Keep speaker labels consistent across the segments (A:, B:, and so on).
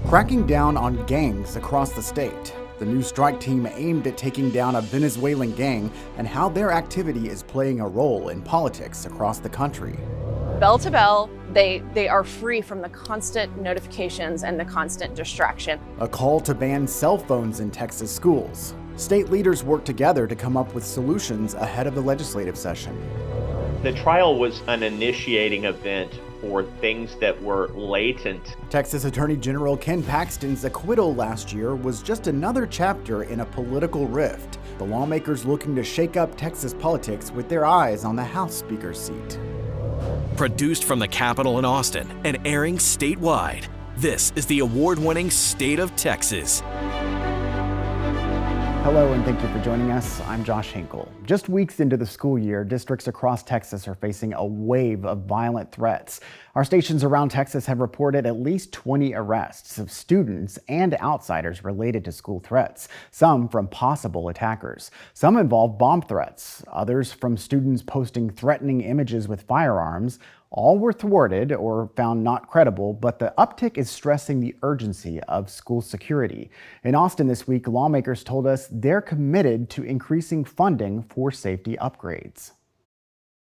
A: Cracking down on gangs across the state. The new strike team aimed at taking down a Venezuelan gang and how their activity is playing a role in politics across the country.
B: Bell to bell, they are free from the constant notifications and the constant distraction.
A: A call to ban cell phones in Texas schools. State leaders worked together to come up with solutions ahead of the legislative session.
C: The trial was an initiating event for things that were latent.
A: Texas Attorney General Ken Paxton's acquittal last year was just another chapter in a political rift. The lawmakers looking to shake up Texas politics with their eyes on the House Speaker's seat.
D: Produced from the Capitol in Austin and airing statewide, this is the award-winning State of Texas.
A: Hello and thank you for joining us. I'm Josh Hinkle. Just weeks into the school year, districts across Texas are facing a wave of violent threats. Our stations around Texas have reported at least 20 arrests of students and outsiders related to school threats, some from possible attackers. Some involve bomb threats, others from students posting threatening images with firearms. All were thwarted or found not credible, but the uptick is stressing the urgency of school security. In Austin this week, lawmakers told us they're committed to increasing funding for safety upgrades.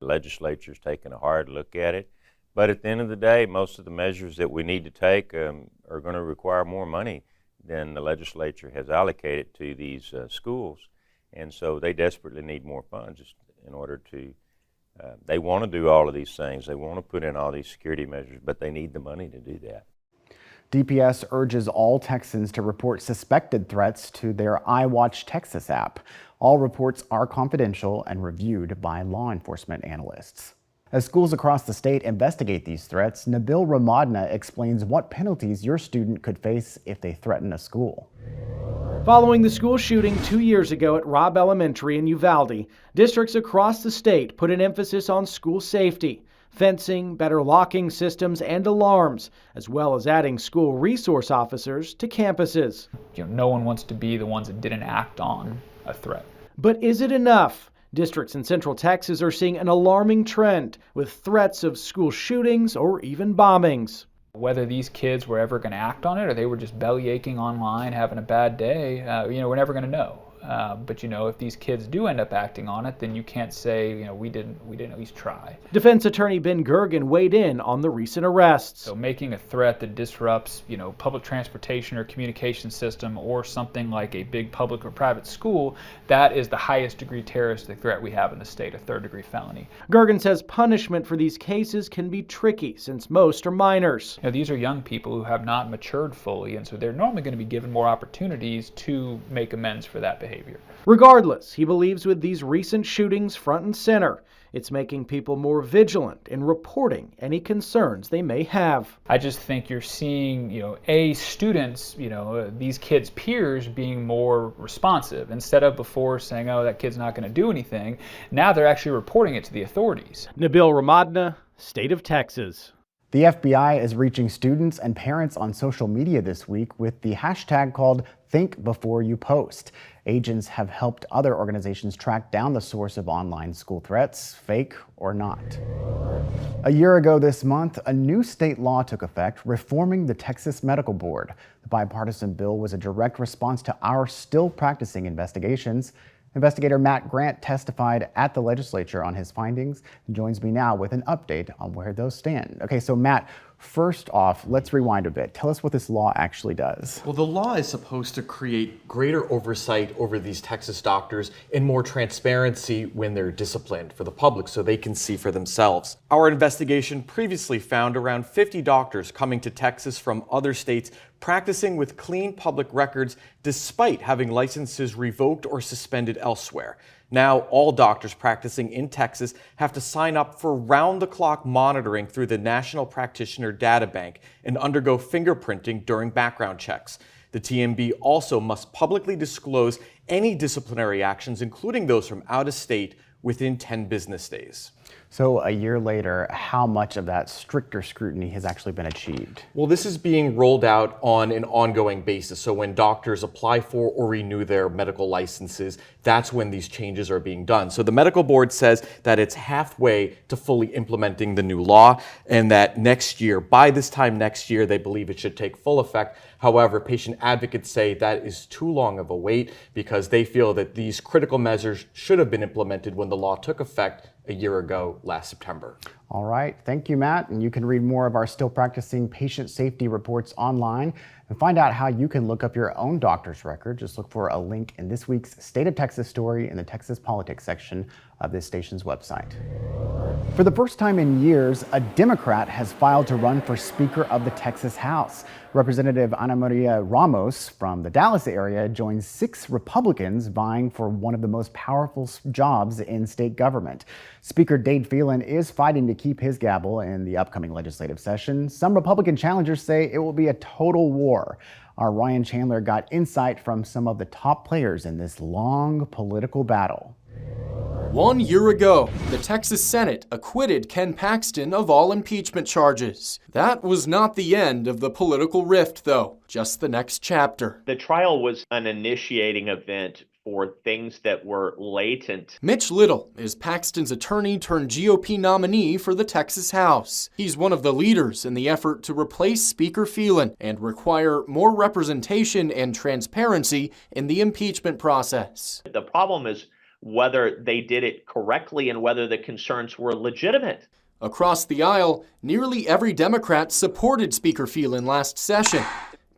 E: The legislature's taking a hard look at it, but at the end of the day, most of the measures that we need to take are going to require more money than the legislature has allocated to these schools, and so they desperately need more funds in order to they want to do all of these things. They want to put in all these security measures, but they need the money to do that.
A: DPS urges all Texans to report suspected threats to their iWatch Texas app. All reports are confidential and reviewed by law enforcement analysts. As schools across the state investigate these threats, Nabil Remadna explains what penalties your student could face if they threaten a school.
F: Following the school shooting 2 years ago at Robb Elementary in Uvalde, districts across the state put an emphasis on school safety, fencing, better locking systems, and alarms, as well as adding school resource officers to campuses.
G: No one wants to be the ones that didn't act on a threat.
F: But is it enough? Districts in Central Texas are seeing an alarming trend with threats of school shootings or even bombings.
G: Whether these kids were ever going to act on it or they were just bellyaching online, having a bad day, we're never going to know. But if these kids do end up acting on it, then you can't say, we didn't at least try.
F: Defense attorney Ben Gergen weighed in on the recent arrests.
G: So making a threat that disrupts, public transportation or communication system or something like a big public or private school, that is the highest degree terroristic threat we have in the state, a third-degree felony.
F: Gergen says punishment for these cases can be tricky since most are minors.
G: These are young people who have not matured fully, and so they're normally going to be given more opportunities to make amends for that behavior.
F: Regardless, he believes with these recent shootings front and center, it's making people more vigilant in reporting any concerns they may have.
G: I just think you're seeing, students, these kids' peers being more responsive. Instead of before saying, oh, that kid's not going to do anything, now they're actually reporting it to the authorities.
F: Nabil Remadna, State of Texas.
A: The FBI is reaching students and parents on social media this week with the hashtag called Think Before You Post. Agents have helped other organizations track down the source of online school threats, fake or not. A year ago this month, a new state law took effect reforming the Texas Medical Board. The bipartisan bill was a direct response to our still practicing investigations. Investigator Matt Grant testified at the legislature on his findings and joins me now with an update on where those stand. Okay, so Matt, first off, let's rewind a bit. Tell us what this law actually does.
H: Well, the law is supposed to create greater oversight over these Texas doctors and more transparency when they're disciplined for the public so they can see for themselves. Our investigation previously found around 50 doctors coming to Texas from other states practicing with clean public records despite having licenses revoked or suspended elsewhere. Now, all doctors practicing in Texas have to sign up for round-the-clock monitoring through the National Practitioner Data Bank and undergo fingerprinting during background checks. The TMB also must publicly disclose any disciplinary actions, including those from out of state, within 10 business days.
A: So a year later, how much of that stricter scrutiny has actually been achieved?
H: Well, this is being rolled out on an ongoing basis. So when doctors apply for or renew their medical licenses, that's when these changes are being done. So the medical board says that it's halfway to fully implementing the new law, and that next year, by this time next year, they believe it should take full effect. However, patient advocates say that is too long of a wait because they feel that these critical measures should have been implemented when the law took effect a year ago last September.
A: All right, thank you, Matt. And you can read more of our Still Practicing Patient Safety reports online and find out how you can look up your own doctor's record. Just look for a link in this week's State of Texas story in the Texas Politics section of this station's website. For the first time in years, a Democrat has filed to run for Speaker of the Texas House. Representative Ana Maria Ramos from the Dallas area joins 6 Republicans vying for one of the most powerful jobs in state government. Speaker Dade Phelan is fighting to keep his gavel in the upcoming legislative session. Some Republican challengers say it will be a total war. Our Ryan Chandler got insight from some of the top players in this long political battle.
I: 1 year ago, the Texas Senate acquitted Ken Paxton of all impeachment charges. That was not the end of the political rift, though, just the next chapter.
C: The trial was an initiating event for things that were latent.
I: Mitch Little is Paxton's attorney turned GOP nominee for the Texas House. He's one of the leaders in the effort to replace Speaker Phelan and require more representation and transparency in the impeachment process.
C: The problem is whether they did it correctly and whether the concerns were legitimate.
I: Across the aisle, nearly every Democrat supported Speaker Phelan last session,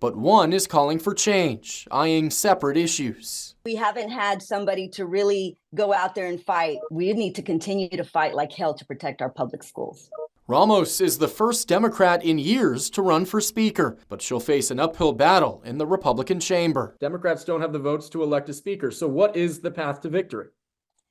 I: but one is calling for change, eyeing separate issues.
J: We haven't had somebody to really go out there and fight. We need to continue to fight like hell to protect our public schools.
I: Ramos is the first Democrat in years to run for Speaker, but she'll face an uphill battle in the Republican chamber.
K: Democrats don't have the votes to elect a Speaker, so what is the path to victory?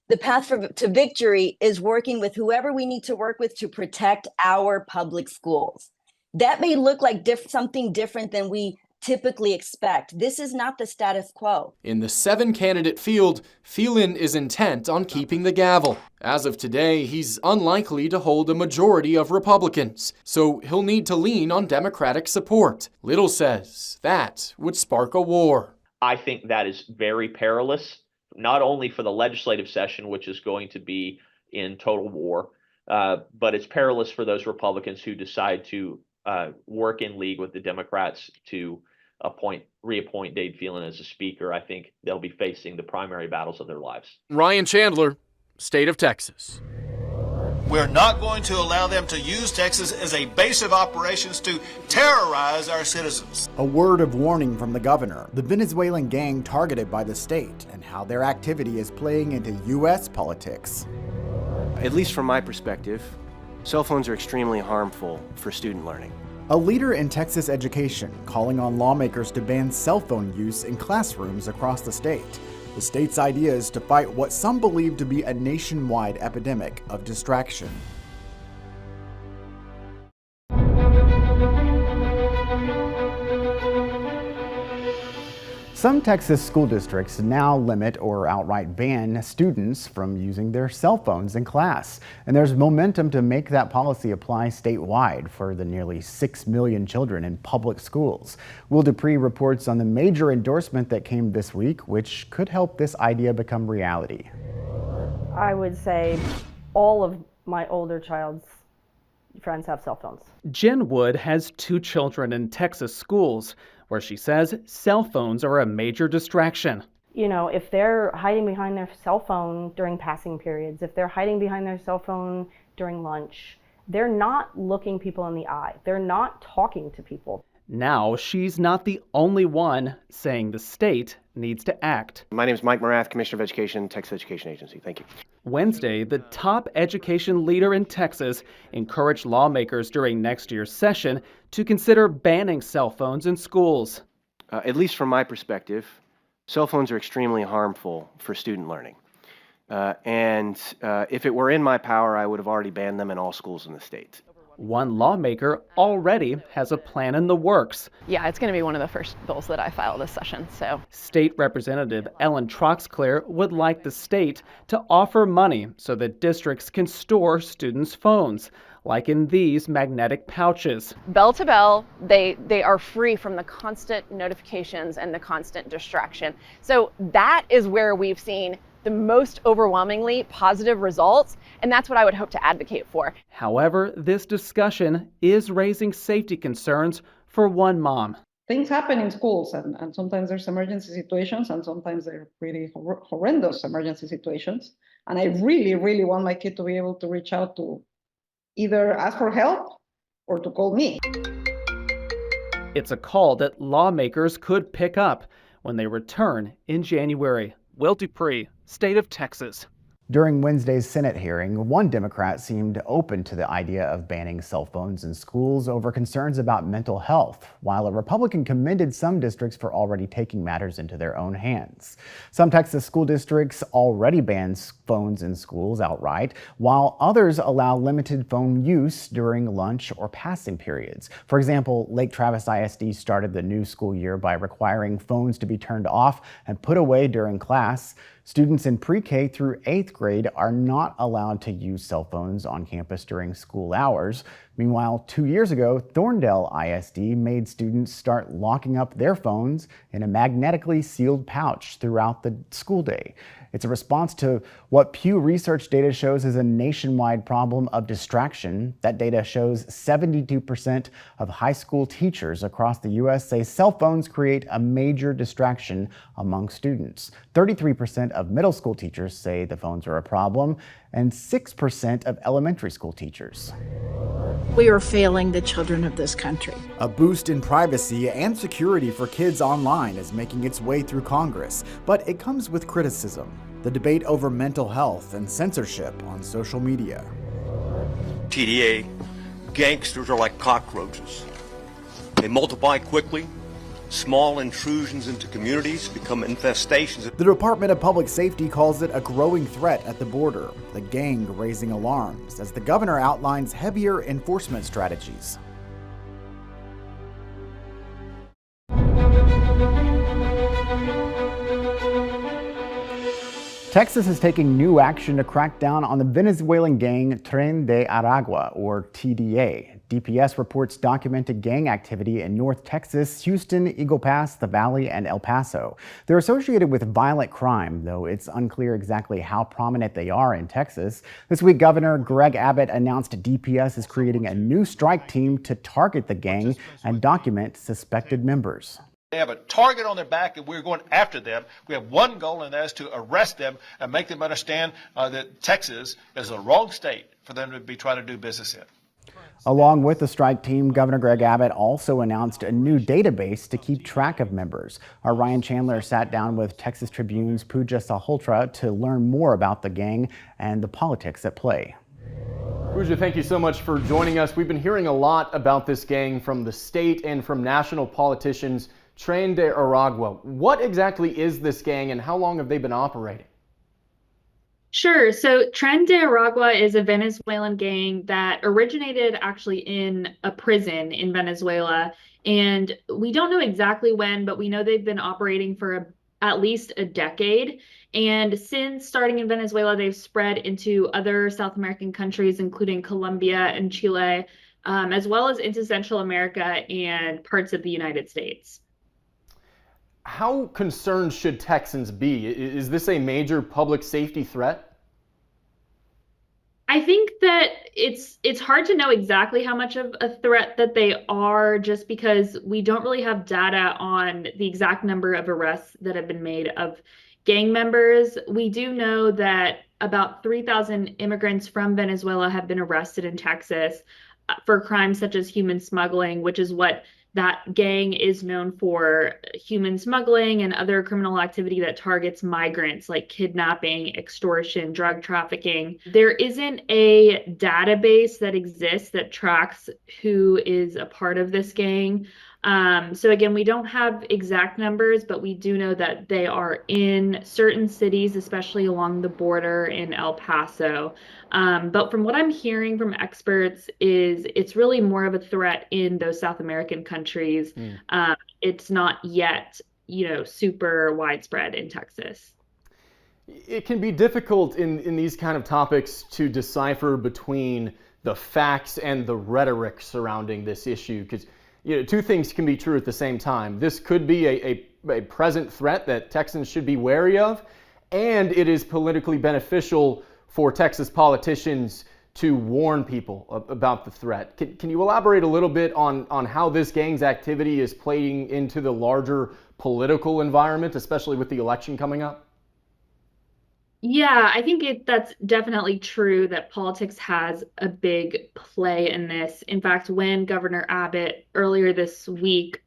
J: The path to victory is working with whoever we need to work with to protect our public schools. That may look like something different than we typically expect. This is not the status quo.
I: In the 7-candidate field, Phelan is intent on keeping the gavel. As of today, he's unlikely to hold a majority of Republicans, so he'll need to lean on Democratic support. Little says that would spark a war.
C: I think that is very perilous, not only for the legislative session, which is going to be in total war, but it's perilous for those Republicans who decide to work in league with the Democrats to reappoint Dade Phelan as a speaker. I think they'll be facing the primary battles of their lives.
I: Ryan Chandler, State of Texas.
L: We're not going to allow them to use Texas as a base of operations to terrorize our citizens.
M: A word of warning from the governor, the Venezuelan gang targeted by the state, and how their activity is playing into U.S. politics.
N: At least from my perspective, cell phones are extremely harmful for student learning.
M: A leader in Texas education calling on lawmakers to ban cell phone use in classrooms across the state. The state's idea is to fight what some believe to be a nationwide epidemic of distraction.
A: Some Texas school districts now limit or outright ban students from using their cell phones in class. And there's momentum to make that policy apply statewide for the nearly 6 million children in public schools. Will Dupree reports on the major endorsement that came this week, which could help this idea become reality.
O: I would say all of my older child's friends have cell phones.
F: Jen Wood has 2 children in Texas schools, where she says cell phones are a major distraction.
O: You know, if they're hiding behind their cell phone during passing periods, if they're hiding behind their cell phone during lunch, they're not looking people in the eye. They're not talking to people.
F: Now, she's not the only one saying the state needs to act.
N: My name is Mike Morath, Commissioner of Education, Texas Education Agency. Thank you.
F: Wednesday, the top education leader in Texas encouraged lawmakers during next year's session to consider banning cell phones in schools.
N: At least from my perspective, cell phones are extremely harmful for student learning. If it were in my power, I would have already banned them in all schools in the state.
F: One lawmaker already has a plan in the works.
B: Yeah, it's going to be one of the first bills that I file this session. So,
F: State Representative Ellen Troxclair would like the state to offer money so that districts can store students' phones, like in these magnetic pouches.
B: bell to bell, they are free from the constant notifications and the constant distraction. So that is where we've seen the most overwhelmingly positive results, and that's what I would hope to advocate for.
F: However, this discussion is raising safety concerns for one mom.
P: Things happen in schools, and sometimes there's emergency situations, and sometimes they're pretty horrendous emergency situations. And I really, really want my kid to be able to reach out to either ask for help or to call me.
F: It's a call that lawmakers could pick up when they return in January. Will Dupree, State of Texas.
A: During Wednesday's Senate hearing, one Democrat seemed open to the idea of banning cell phones in schools over concerns about mental health, while a Republican commended some districts for already taking matters into their own hands. Some Texas school districts already ban phones in schools outright, while others allow limited phone use during lunch or passing periods. For example, Lake Travis ISD started the new school year by requiring phones to be turned off and put away during class. Students in pre-K through 8th grade are not allowed to use cell phones on campus during school hours. Meanwhile, 2 years ago, Thorndale ISD made students start locking up their phones in a magnetically sealed pouch throughout the school day. It's a response to what Pew Research data shows is a nationwide problem of distraction. That data shows 72% of high school teachers across the U.S. say cell phones create a major distraction among students. 33% of middle school teachers say the phones are a problem, and 6% of elementary school teachers.
Q: We are failing the children of this country.
M: A boost in privacy and security for kids online is making its way through Congress, but it comes with criticism. The debate over mental health and censorship on social media.
R: TDA, gangsters are like cockroaches. They multiply quickly. Small intrusions into communities become infestations.
M: The Department of Public Safety calls it a growing threat at the border, the gang raising alarms as the governor outlines heavier enforcement strategies.
A: Texas is taking new action to crack down on the Venezuelan gang Tren de Aragua, or TDA. DPS reports documented gang activity in North Texas, Houston, Eagle Pass, the Valley, and El Paso. They're associated with violent crime, though it's unclear exactly how prominent they are in Texas. This week, Governor Greg Abbott announced DPS is creating a new strike team to target the gang and document suspected members.
L: They have a target on their back, and we're going after them. We have one goal, and that is to arrest them and make them understand that Texas is the wrong state for them to be trying to do business in.
A: Along with the strike team, Governor Greg Abbott also announced a new database to keep track of members. Our Ryan Chandler sat down with Texas Tribune's Pooja Salhotra to learn more about the gang and the politics at play.
K: Pooja, thank you so much for joining us. We've been hearing a lot about this gang from the state and from national politicians. Tren de Aragua. What exactly is this gang and how long have they been operating?
S: Sure. So Tren de Aragua is a Venezuelan gang that originated actually in a prison in Venezuela. And we don't know exactly when, but we know they've been operating for at least a decade. And since starting in Venezuela, they've spread into other South American countries, including Colombia and Chile, as well as into Central America and parts of the United States.
K: How concerned should Texans be? Is this a major public safety threat?
S: I think that it's hard to know exactly how much of a threat that they are, just because we don't really have data on the exact number of arrests that have been made of gang members. We do know that about 3,000 immigrants from Venezuela have been arrested in Texas for crimes such as human smuggling, which is what that gang is known for, human smuggling and other criminal activity that targets migrants, like kidnapping, extortion, drug trafficking. There isn't a database that exists that tracks who is a part of this gang. So again, we don't have exact numbers, but we do know that they are in certain cities, especially along the border in El Paso. But from what I'm hearing from experts is it's really more of a threat in those South American countries. It's not yet, super widespread in Texas.
K: It can be difficult in these kind of topics to decipher between the facts and the rhetoric surrounding this issue, because two things can be true at the same time. This could be a present threat that Texans should be wary of, and it is politically beneficial for Texas politicians to warn people about the threat. Can you elaborate a little bit on how this gang's activity is playing into the larger political environment, especially with the election coming up?
S: Yeah, I think that's definitely true that politics has a big play in this. In fact, when Governor Abbott earlier this week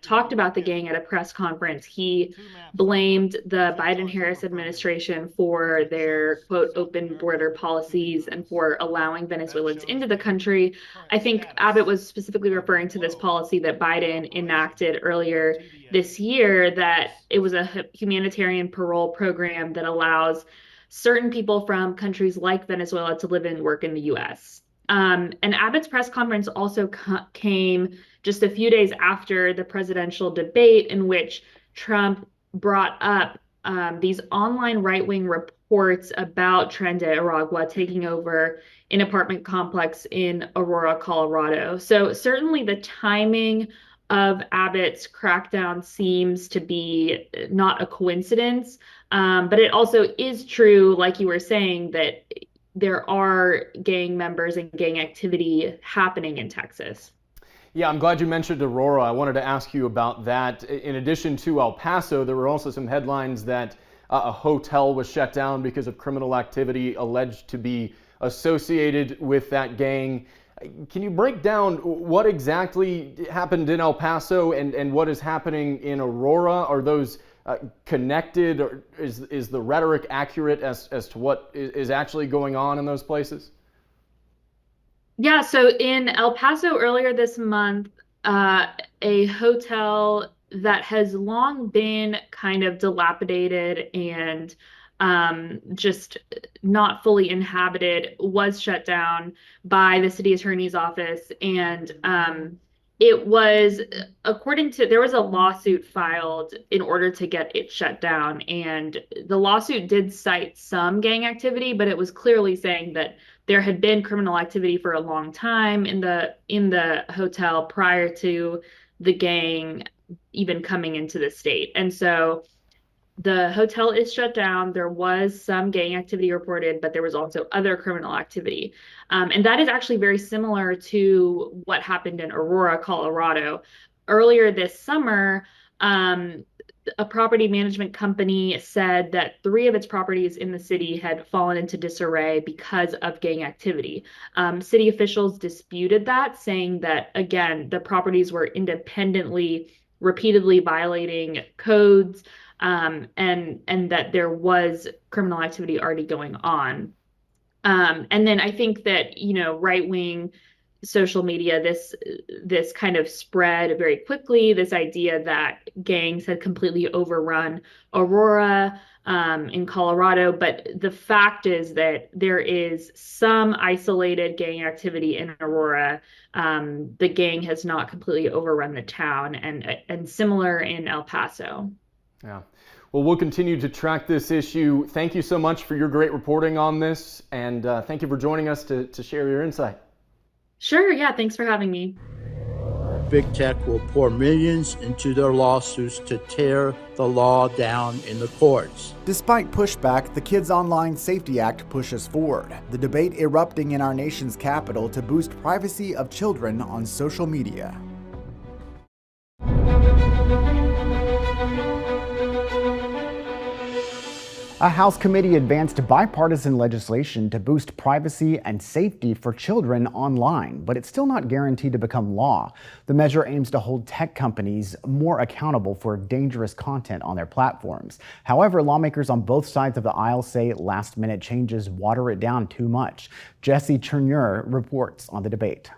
S: talked about the gang at a press conference, he blamed the Biden-Harris administration for their, quote, open border policies and for allowing Venezuelans into the country. I think Abbott was specifically referring to this policy that Biden enacted earlier this year, that it was a humanitarian parole program that allows certain people from countries like Venezuela to live and work in the U.S. And Abbott's press conference also came just a few days after the presidential debate in which Trump brought up these online right-wing reports about Tren de Aragua taking over an apartment complex in Aurora, Colorado. So certainly the timing of Abbott's crackdown seems to be not a coincidence, but it also is true, like you were saying, that there are gang members and gang activity happening in Texas.
K: Yeah, I'm glad you mentioned Aurora. I wanted to ask you about that. In addition to El Paso, there were also some headlines that a hotel was shut down because of criminal activity alleged to be associated with that gang. Can you break down what exactly happened in El Paso and what is happening in Aurora? Are those connected, or is the rhetoric accurate as to what is actually going on in those places?
S: Yeah, so in El Paso earlier this month, a hotel that has long been kind of dilapidated and just not fully inhabited was shut down by the city attorney's office. And it was, there was a lawsuit filed in order to get it shut down. And the lawsuit did cite some gang activity, but it was clearly saying that there had been criminal activity for a long time in the hotel prior to the gang even coming into the state. And so the hotel is shut down. There was some gang activity reported, but there was also other criminal activity. And that is actually very similar to what happened in Aurora, Colorado. Earlier this summer, a property management company said that 3 of its properties in the city had fallen into disarray because of gang activity. City officials disputed that, saying that, again, the properties were independently, repeatedly violating codes, and that there was criminal activity already going on. And then I think that, right-wing social media, this kind of spread very quickly, this idea that gangs had completely overrun Aurora in Colorado. But the fact is that there is some isolated gang activity in Aurora. The gang has not completely overrun the town, and similar in El Paso.
K: Yeah. Well, we'll continue to track this issue. Thank you so much for your great reporting on this, and thank you for joining us to share your insight.
S: Sure, yeah, thanks for having me.
T: Big Tech will pour millions into their lawsuits to tear the law down in the courts.
M: Despite pushback, the Kids Online Safety Act pushes forward, the debate erupting in our nation's capital to boost privacy of children on social media.
A: A House committee advanced bipartisan legislation to boost privacy and safety for children online, but it's still not guaranteed to become law. The measure aims to hold tech companies more accountable for dangerous content on their platforms. However, lawmakers on both sides of the aisle say last-minute changes water it down too much. Jesse Chernur reports on the debate.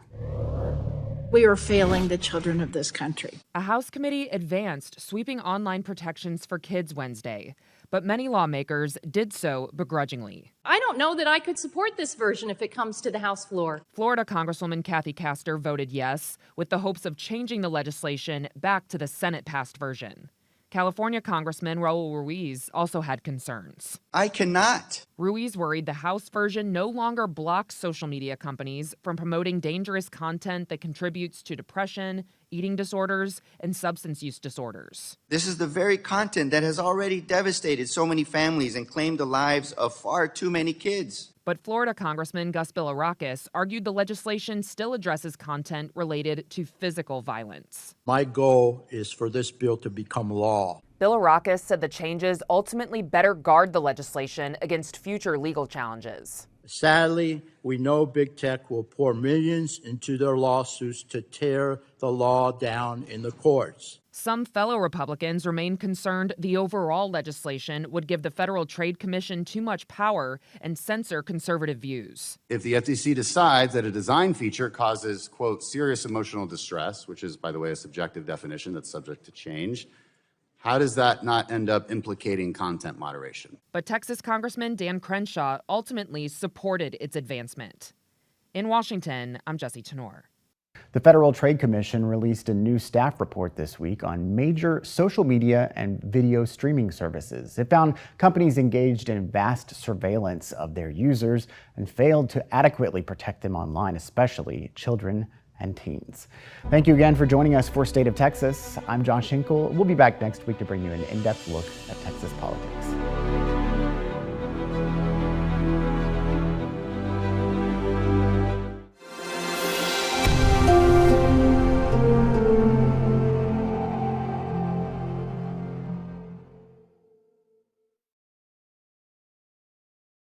Q: We are failing the children of this country.
U: A House committee advanced sweeping online protections for kids Wednesday, but many lawmakers did so begrudgingly.
V: I don't know that I could support this version if it comes to the House floor.
U: Florida Congresswoman Kathy Castor voted yes, with the hopes of changing the legislation back to the Senate-passed version. California Congressman Raul Ruiz also had concerns.
W: I cannot.
U: Ruiz worried the House version no longer blocks social media companies from promoting dangerous content that contributes to depression, eating disorders, and substance use disorders.
W: This is the very content that has already devastated so many families and claimed the lives of far too many kids.
U: But Florida Congressman Gus Bilirakis argued the legislation still addresses content related to physical violence.
T: My goal is for this bill to become law.
U: Bilirakis said the changes ultimately better guard the legislation against future legal challenges.
T: Sadly, we know big tech will pour millions into their lawsuits to tear the law down in the courts.
U: Some fellow Republicans remain concerned the overall legislation would give the Federal Trade Commission too much power and censor conservative views.
X: If the FTC decides that a design feature causes, quote, serious emotional distress, which is, by the way, a subjective definition that's subject to change, how does that not end up implicating content moderation?
U: But Texas Congressman Dan Crenshaw ultimately supported its advancement. In Washington, I'm Jesse Tenor.
A: The Federal Trade Commission released a new staff report this week on major social media and video streaming services. It found companies engaged in vast surveillance of their users and failed to adequately protect them online, especially children and teens. Thank you again for joining us for State of Texas. I'm John Schinkel. We'll be back next week to bring you an in-depth look at Texas politics.